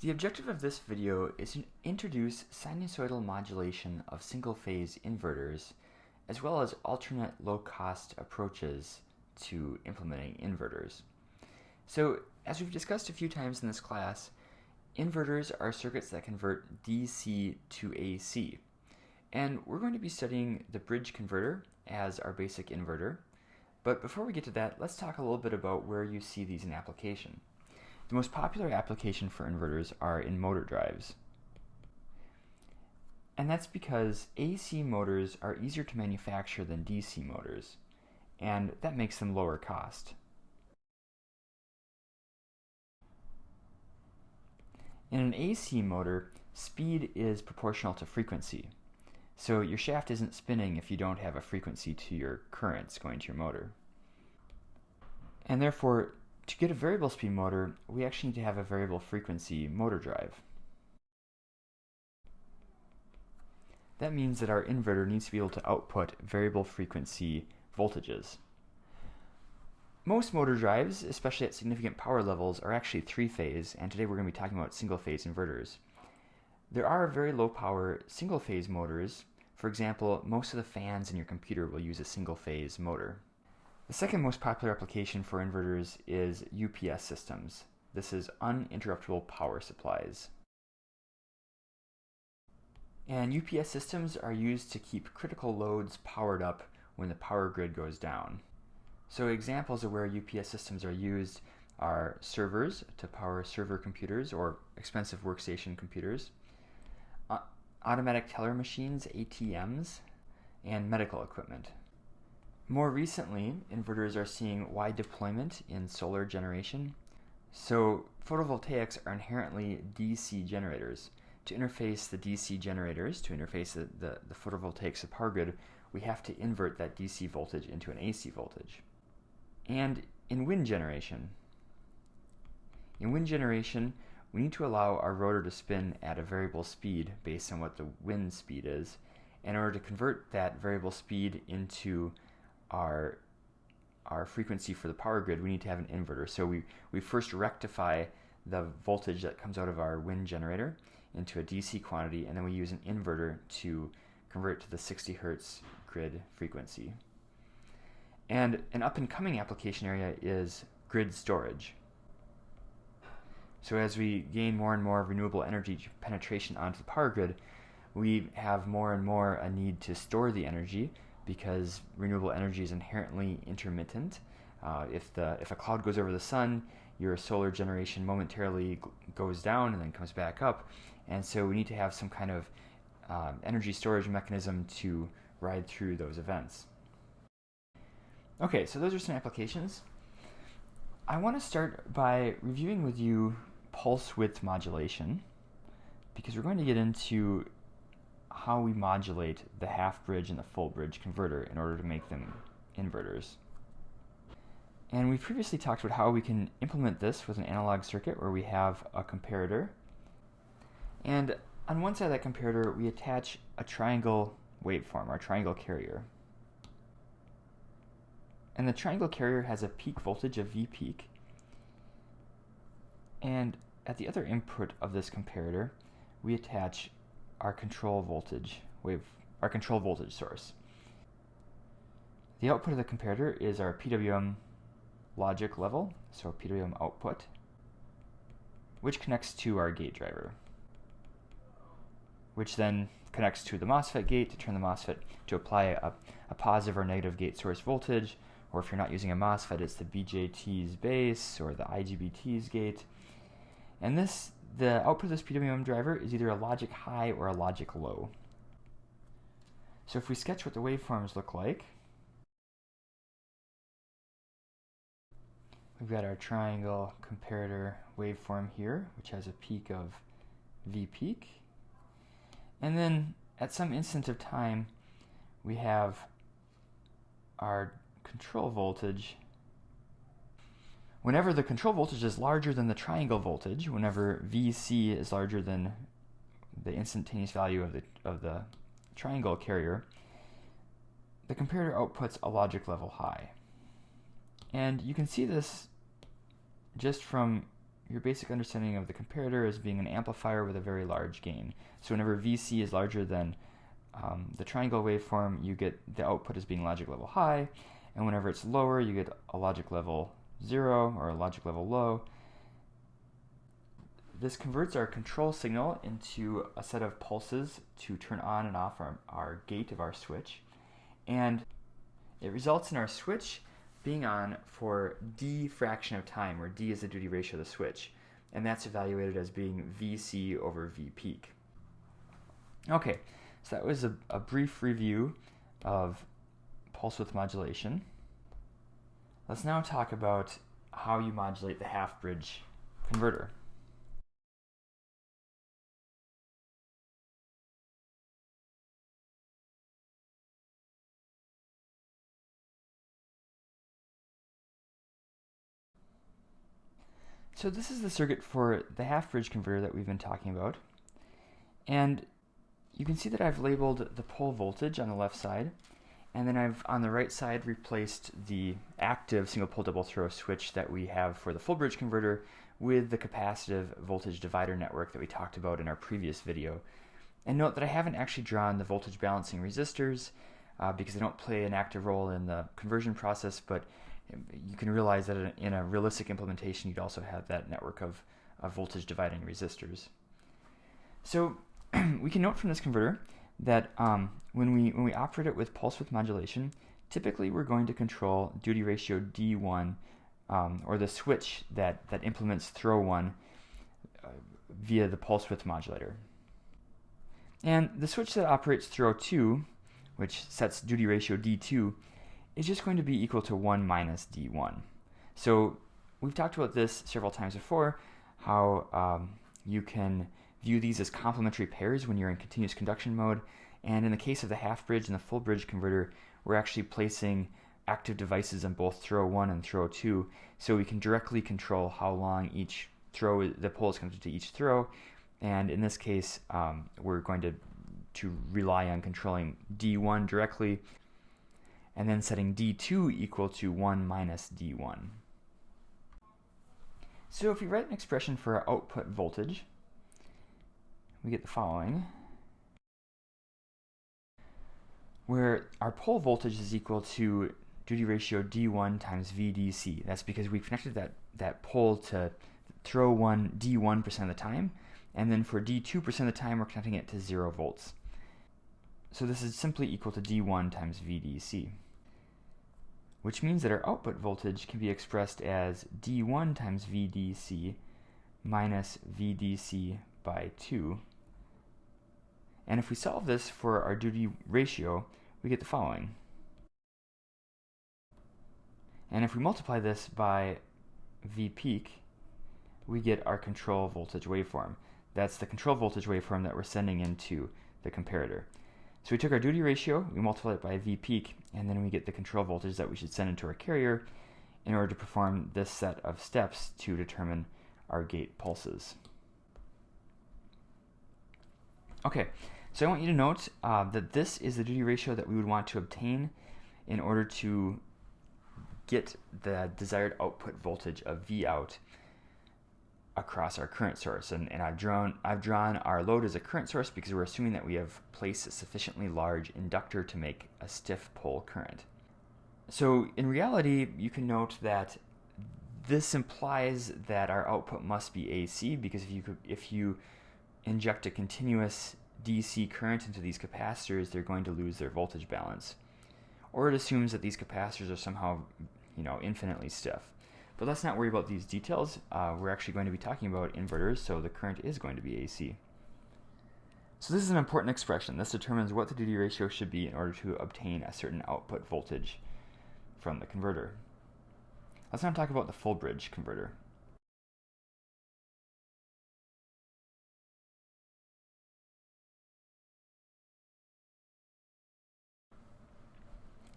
The objective of this video is to introduce sinusoidal modulation of single-phase inverters, as well as alternate low-cost approaches to implementing inverters. So, as we've discussed a few times in this class, inverters are circuits that convert DC to AC. And we're going to be studying the bridge converter as our basic inverter. But before we get to that, let's talk a little bit about where you see these in application. The most popular application for inverters are in motor drives. And that's because AC motors are easier to manufacture than DC motors, and that makes them lower cost. In an AC motor, speed is proportional to frequency. So your shaft isn't spinning if you don't have a frequency to your currents going to your motor. And therefore, to get a variable speed motor, we actually need to have a variable frequency motor drive. That means that our inverter needs to be able to output variable frequency voltages. Most motor drives, especially at significant power levels, are actually three-phase, and today we're going to be talking about single-phase inverters. There are very low-power single-phase motors. For example, most of the fans in your computer will use a single-phase motor. The second most popular application for inverters is UPS systems. This is uninterruptible power supplies. And UPS systems are used to keep critical loads powered up when the power grid goes down. So examples of where UPS systems are used are servers to power server computers or expensive workstation computers, automatic teller machines, ATMs, and medical equipment. More recently, inverters are seeing wide deployment in solar generation. So photovoltaics are inherently DC generators. To interface the DC generators, to interface the photovoltaics to power grid, we have to invert that DC voltage into an AC voltage. And in wind generation, we need to allow our rotor to spin at a variable speed based on what the wind speed is. In order to convert that variable speed into our frequency for the power grid, we need to have an inverter. So we first rectify the voltage that comes out of our wind generator into a DC quantity, and then we use an inverter to convert to the 60 Hertz grid frequency. And an up-and-coming application area is grid storage. So as we gain more and more renewable energy penetration onto the power grid, we have more and more a need to store the energy, because renewable energy is inherently intermittent. If a cloud goes over the sun, your solar generation momentarily goes down and then comes back up. And so we need to have some kind of energy storage mechanism to ride through those events. Okay, so those are some applications. I want to start by reviewing with you pulse width modulation, because we're going to get into how we modulate the half bridge and the full bridge converter in order to make them inverters. And we previously talked about how we can implement this with an analog circuit where we have a comparator. And on one side of that comparator, we attach a triangle waveform, our triangle carrier. And the triangle carrier has a peak voltage of V peak. And at the other input of this comparator, we attach our control voltage source. The output of the comparator is our PWM logic level, so PWM output, which connects to our gate driver, which then connects to the MOSFET gate to turn the MOSFET to apply a positive or negative gate source voltage, or if you're not using a MOSFET, it's the BJT's base or the IGBT's gate. And the output of this PWM driver is either a logic high or a logic low. So if we sketch what the waveforms look like, we've got our triangle comparator waveform here, which has a peak of V peak. And then at some instant of time, we have our control voltage. Whenever the control voltage is larger than the triangle voltage, whenever VC is larger than the instantaneous value of the triangle carrier, the comparator outputs a logic level high. And you can see this just from your basic understanding of the comparator as being an amplifier with a very large gain. So whenever VC is larger than the triangle waveform, you get the output as being logic level high, and whenever it's lower, you get a logic level 0 or a logic level low. This converts our control signal into a set of pulses to turn on and off our gate of our switch, and it results in our switch being on for D fraction of time, where D is the duty ratio of the switch, and that's evaluated as being VC over V peak. Okay, so that was a brief review of pulse width modulation. Let's now talk about how you modulate the half-bridge converter. So this is the circuit for the half-bridge converter that we've been talking about. And you can see that I've labeled the pole voltage on the left side, and then I've on the right side replaced the active single pole double throw switch that we have for the full bridge converter with the capacitive voltage divider network that we talked about in our previous video. And note that I haven't actually drawn the voltage balancing resistors because they don't play an active role in the conversion process, but you can realize that in a realistic implementation you'd also have that network of voltage dividing resistors. So we can note from this converter that when we operate it with pulse width modulation, typically we're going to control duty ratio D1 or the switch that implements throw 1 via the pulse width modulator. And the switch that operates throw 2, which sets duty ratio D2, is just going to be equal to 1 minus D1. So we've talked about this several times before, how you can view these as complementary pairs when you're in continuous conduction mode, and in the case of the half bridge and the full bridge converter, we're actually placing active devices on both throw 1 and throw 2, so we can directly control how long each throw, the pole is connected to each throw, and in this case we're going to rely on controlling D1 directly, and then setting D2 equal to 1 minus D1. So if we write an expression for our output voltage, we get the following, where our pole voltage is equal to duty ratio D1 times VDC. That's because we've connected that pole to throw 1 D1% of the time, and then for D2% of the time we're connecting it to 0 volts. So this is simply equal to D1 times VDC, which means that our output voltage can be expressed as D1 times VDC minus VDC by 2. And if we solve this for our duty ratio, we get the following. And if we multiply this by V peak, we get our control voltage waveform. That's the control voltage waveform that we're sending into the comparator. So we took our duty ratio, we multiplied it by V peak, and then we get the control voltage that we should send into our carrier in order to perform this set of steps to determine our gate pulses. Okay, so I want you to note that this is the duty ratio that we would want to obtain in order to get the desired output voltage of V out across our current source. And I've drawn our load as a current source because we're assuming that we have placed a sufficiently large inductor to make a stiff pole current. So in reality, you can note that this implies that our output must be AC, because if you inject a continuous DC current into these capacitors, they're going to lose their voltage balance. Or it assumes that these capacitors are somehow, infinitely stiff. But let's not worry about these details. We're actually going to be talking about inverters, so the current is going to be AC. So this is an important expression. This determines what the duty ratio should be in order to obtain a certain output voltage from the converter. Let's now talk about the full bridge converter.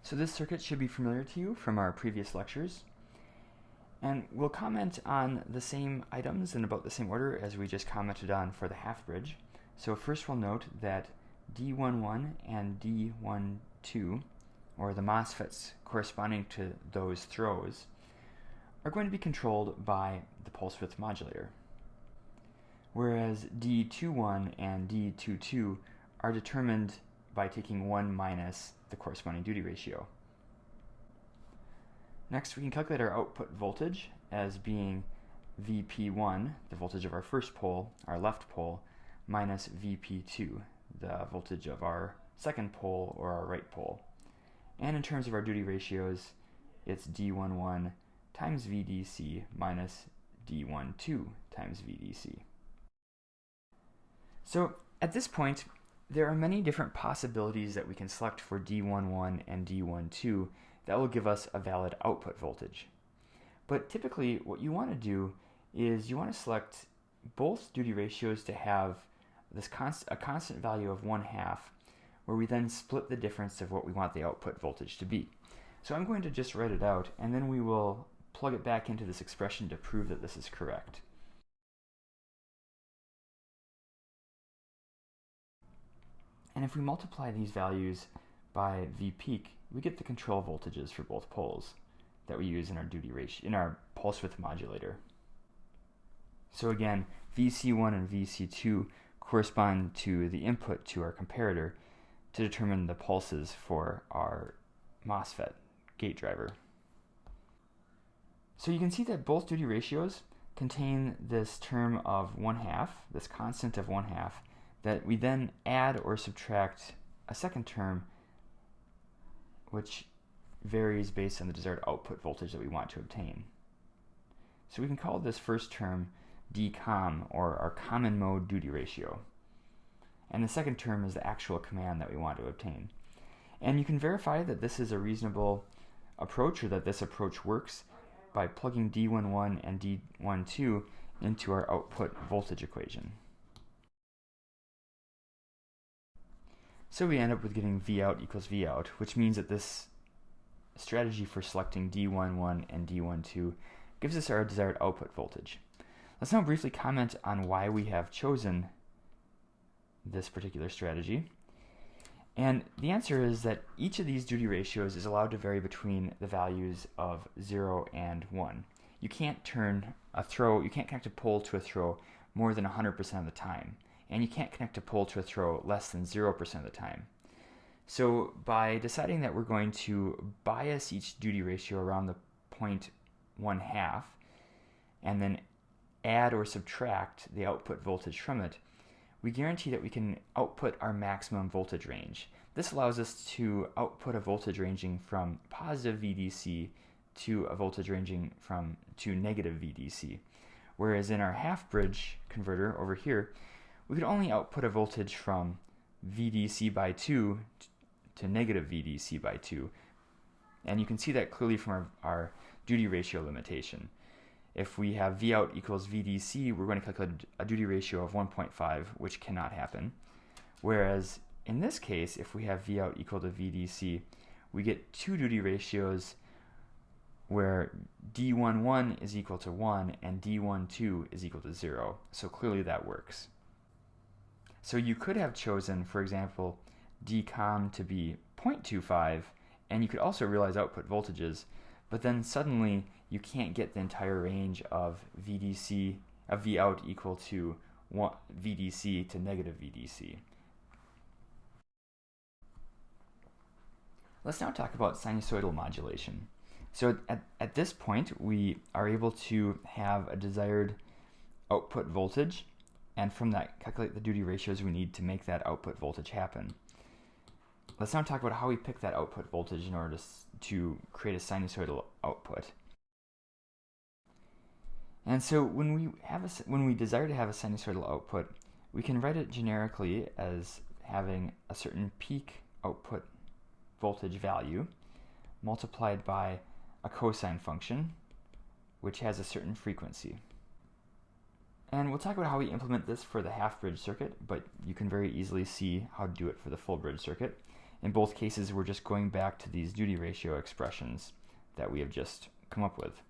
So this circuit should be familiar to you from our previous lectures. And we'll comment on the same items in about the same order as we just commented on for the half bridge. So first we'll note that D11 and D12, or the MOSFETs corresponding to those throws, are going to be controlled by the pulse width modulator. whereas D21 and D22 are determined by taking 1 minus the corresponding duty ratio. Next, we can calculate our output voltage as being VP1, the voltage of our first pole, our left pole, minus VP2, the voltage of our second pole or our right pole. And in terms of our duty ratios, it's D11 times VDC minus D12 times VDC. So at this point, there are many different possibilities that we can select for D11 and D12 that will give us a valid output voltage. But typically what you want to do is you want to select both duty ratios to have this a constant value of 1/2, where we then split the difference of what we want the output voltage to be. So I'm going to just write it out, and then we will plug it back into this expression to prove that this is correct. And if we multiply these values by V peak, we get the control voltages for both poles that we use in our duty ratio, in our pulse width modulator. So again, VC1 and VC2 correspond to the input to our comparator to determine the pulses for our MOSFET gate driver. So you can see that both duty ratios contain this term of 1/2, this constant of 1/2, that we then add or subtract a second term which varies based on the desired output voltage that we want to obtain. So we can call this first term DCOM, or our common mode duty ratio. And the second term is the actual command that we want to obtain. And you can verify that this is a reasonable approach, or that this approach works, by plugging D11 and D12 into our output voltage equation. So we end up with getting Vout equals Vout, which means that this strategy for selecting D11 and D12 gives us our desired output voltage. Let's now briefly comment on why we have chosen this particular strategy. And the answer is that each of these duty ratios is allowed to vary between the values of 0 and 1. You can't connect a pole to a throw more than 100% of the time. And you can't connect a pole to a throw less than 0% of the time. So by deciding that we're going to bias each duty ratio around the point 1/2 and then add or subtract the output voltage from it, we guarantee that we can output our maximum voltage range. This allows us to output a voltage ranging from positive VDC to a voltage ranging to negative VDC. Whereas in our half bridge converter over here, we could only output a voltage from VDC by 2 to negative VDC by 2. And you can see that clearly from our duty ratio limitation. If we have Vout equals VDC, we're going to calculate a duty ratio of 1.5, which cannot happen. Whereas in this case, if we have Vout equal to VDC, we get two duty ratios where D11 is equal to 1 and D12 is equal to 0. So clearly that works. So you could have chosen, for example, DCOM to be 0.25, and you could also realize output voltages, but then suddenly you can't get the entire range of Vout equal to VDC to negative VDC. Let's now talk about sinusoidal modulation. So at this point, we are able to have a desired output voltage, and from that calculate the duty ratios we need to make that output voltage happen. Let's now talk about how we pick that output voltage in order to create a sinusoidal output. And so when we desire to have a sinusoidal output, we can write it generically as having a certain peak output voltage value multiplied by a cosine function, which has a certain frequency. And we'll talk about how we implement this for the half-bridge circuit, but you can very easily see how to do it for the full-bridge circuit. In both cases, we're just going back to these duty ratio expressions that we have just come up with.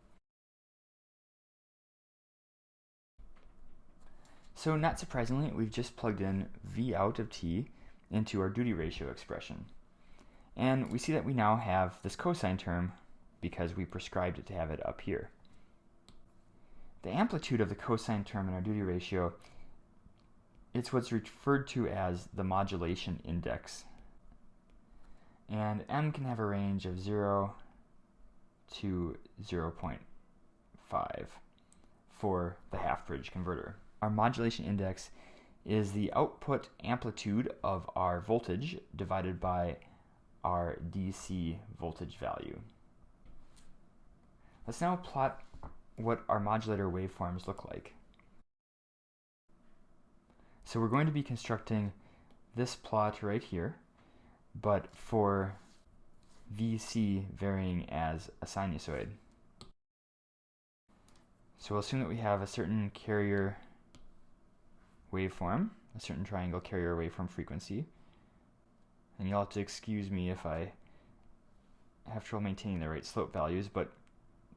So not surprisingly, we've just plugged in Vout of t into our duty ratio expression. And we see that we now have this cosine term because we prescribed it to have it up here. The amplitude of the cosine term in our duty ratio it's what's referred to as the modulation index. And M can have a range of 0 to 0.5 for the half-bridge converter. Our modulation index is the output amplitude of our voltage divided by our DC voltage value. Let's now plot what our modulator waveforms look like. So we're going to be constructing this plot right here, but for VC varying as a sinusoid. So we'll assume that we have a certain carrier waveform, a certain triangle carrier waveform frequency. And you'll have to excuse me if I have trouble maintaining the right slope values, but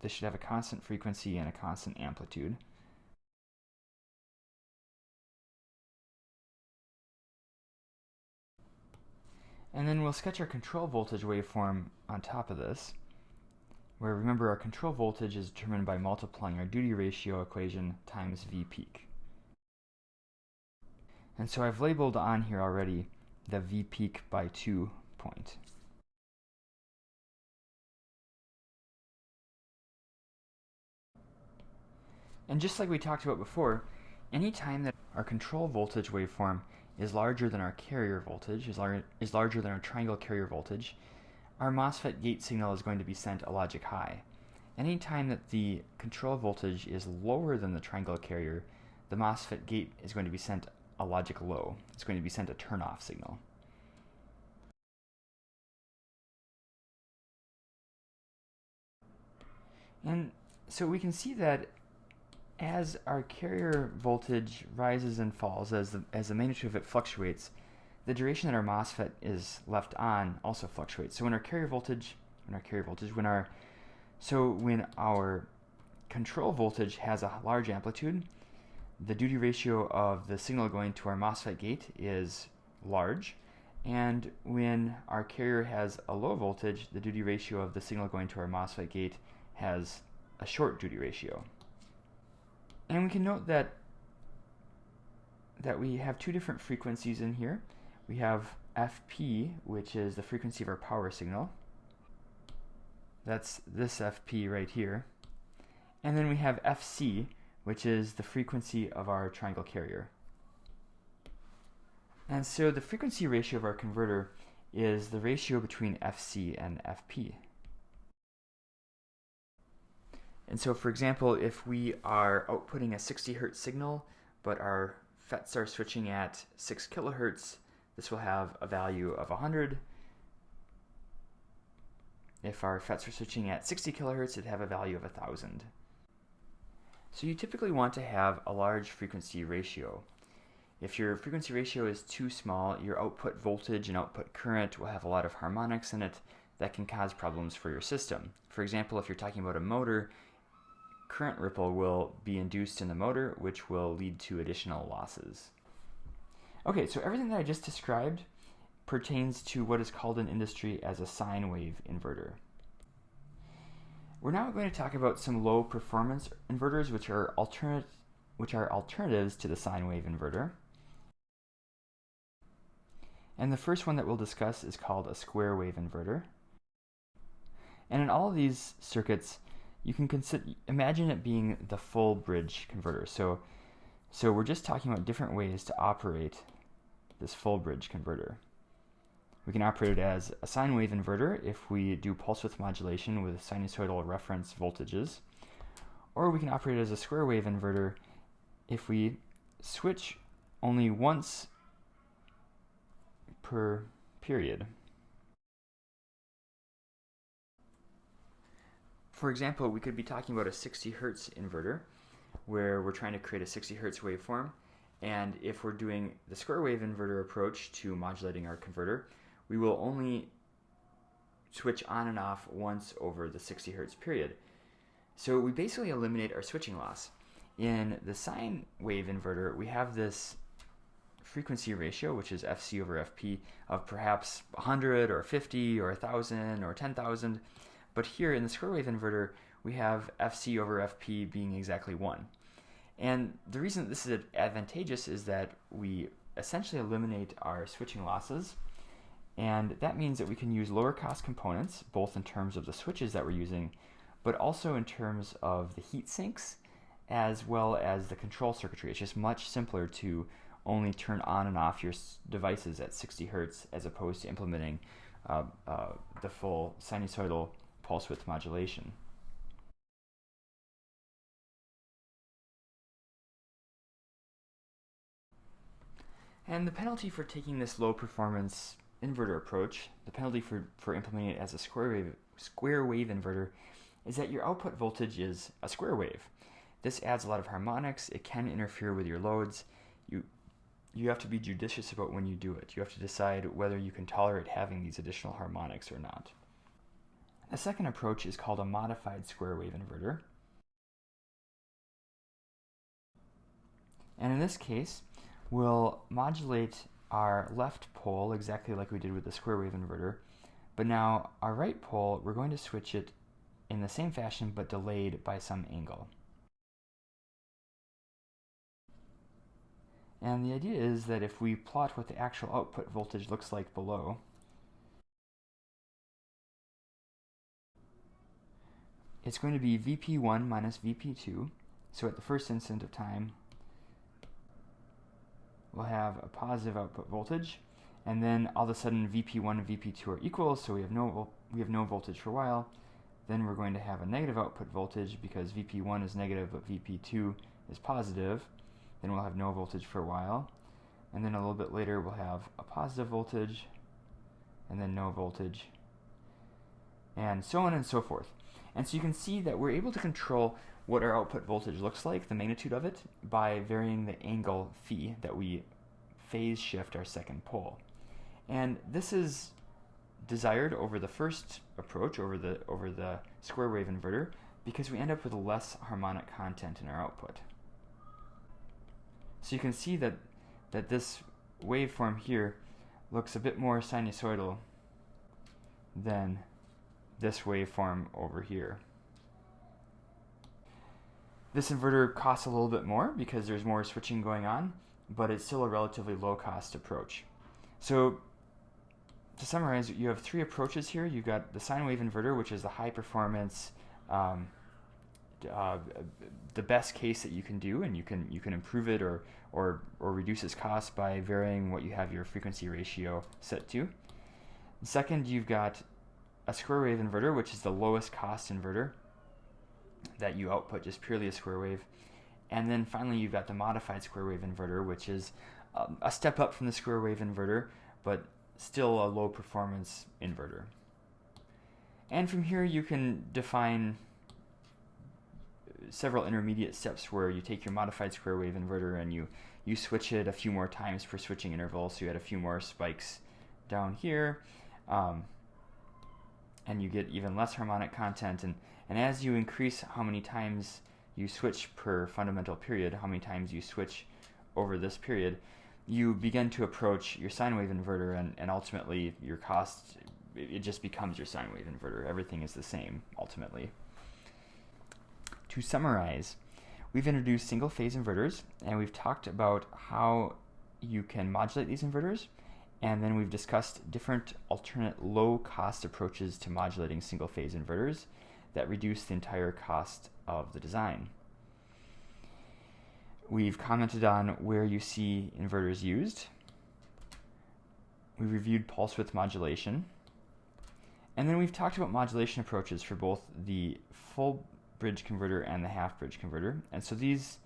this should have a constant frequency and a constant amplitude. And then we'll sketch our control voltage waveform on top of this, where remember our control voltage is determined by multiplying our duty ratio equation times V peak. And so I've labeled on here already the V peak by 2 point. And just like we talked about before, anytime that our control voltage waveform is larger than our carrier voltage, is larger than our triangle carrier voltage, our MOSFET gate signal is going to be sent a logic high. Anytime that the control voltage is lower than the triangle carrier, the MOSFET gate is going to be sent a logic low. It's going to be sent a turn-off signal. And so we can see that as our carrier voltage rises and falls, as the magnitude of it fluctuates, the duration that our MOSFET is left on also fluctuates. So when our control voltage has a large amplitude, the duty ratio of the signal going to our MOSFET gate is large, and when our carrier has a low voltage, the duty ratio of the signal going to our MOSFET gate has a short duty ratio. And we can note that we have two different frequencies in here. We have FP, which is the frequency of our power signal. That's this FP right here. And then we have FC, which is the frequency of our triangle carrier. And so the frequency ratio of our converter is the ratio between FC and FP. And so, for example, if we are outputting a 60 Hz signal, but our FETs are switching at 6 kHz, this will have a value of 100. If our FETs are switching at 60 kHz, it'd have a value of 1,000. So you typically want to have a large frequency ratio. If your frequency ratio is too small, your output voltage and output current will have a lot of harmonics in it that can cause problems for your system. For example, if you're talking about a motor, current ripple will be induced in the motor, which will lead to additional losses. Okay, so everything that I just described pertains to what is called in industry as a sine wave inverter. We're now going to talk about some low performance inverters, which are alternatives to the sine wave inverter. And the first one that we'll discuss is called a square wave inverter. And in all of these circuits, you can imagine it being the full bridge converter. So we're just talking about different ways to operate this full bridge converter. We can operate it as a sine wave inverter if we do pulse width modulation with sinusoidal reference voltages, or we can operate it as a square wave inverter if we switch only once per period. For example, we could be talking about a 60 Hz inverter where we're trying to create a 60 Hz waveform, and if we're doing the square wave inverter approach to modulating our converter, we will only switch on and off once over the 60 Hz period. So we basically eliminate our switching loss. In the sine wave inverter, we have this frequency ratio, which is FC over FP, of perhaps 100 or 50 or 1,000 or 10,000. But here in the square wave inverter, we have FC over FP being exactly 1. And the reason this is advantageous is that we essentially eliminate our switching losses, and that means that we can use lower cost components, both in terms of the switches that we're using, but also in terms of the heat sinks, as well as the control circuitry. It's just much simpler to only turn on and off your devices at 60 Hertz as opposed to implementing the full sinusoidal pulse width modulation. And the penalty for taking this low performance inverter approach, the penalty for implementing it as a square wave inverter, is that your output voltage is a square wave. This adds a lot of harmonics. It can interfere with your loads. You have to be judicious about when you do it. You have to decide whether you can tolerate having these additional harmonics or not. A second approach is called a modified square wave inverter. And in this case, we'll modulate our left pole exactly like we did with the square wave inverter, but now our right pole, we're going to switch it in the same fashion but delayed by some angle. And the idea is that if we plot what the actual output voltage looks like below, it's going to be VP1 minus VP2. So at the first instant of time, we'll have a positive output voltage, and then all of a sudden VP1 and VP2 are equal, so we have no voltage for a while. Then we're going to have a negative output voltage because VP1 is negative but VP2 is positive. Then we'll have no voltage for a while, and then a little bit later we'll have a positive voltage, and then no voltage, and so on and so forth. And so you can see that we're able to control what our output voltage looks like, the magnitude of it, by varying the angle phi that we phase shift our second pole. And this is desired over the first approach, over the square wave inverter, because we end up with less harmonic content in our output. So you can see that this waveform here looks a bit more sinusoidal than this waveform over here. This inverter costs a little bit more because there's more switching going on, but it's still a relatively low cost approach. So to summarize, you have three approaches here. You've got the sine wave inverter, which is the high performance, the best case that you can do, and you can improve it or reduce its cost by varying what you have your frequency ratio set to. Second, you've got a square wave inverter, which is the lowest cost inverter that you output just purely a square wave. And then finally you've got the modified square wave inverter, which is a step up from the square wave inverter, but still a low performance inverter. And from here you can define several intermediate steps where you take your modified square wave inverter and you switch it a few more times per switching interval, so you add a few more spikes down here, and you get even less harmonic content, and as you increase how many times you switch per fundamental period, how many times you switch over this period, you begin to approach your sine wave inverter, and ultimately your cost, it just becomes your sine wave inverter. Everything is the same ultimately. To summarize, we've introduced single phase inverters, and we've talked about how you can modulate these inverters, and then we've discussed different alternate low cost approaches to modulating single phase inverters that reduce the entire cost of the design. We've commented on where you see inverters used. We reviewed pulse width modulation, and then we've talked about modulation approaches for both the full bridge converter and the half bridge converter. And so these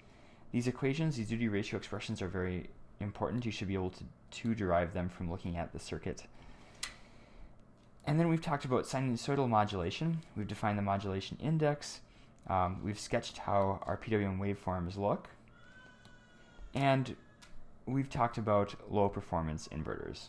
equations, these duty ratio expressions, are very important. You should be able to derive them from looking at the circuit. And then we've talked about sinusoidal modulation. We've defined the modulation index. We've sketched how our PWM waveforms look. And we've talked about low performance inverters.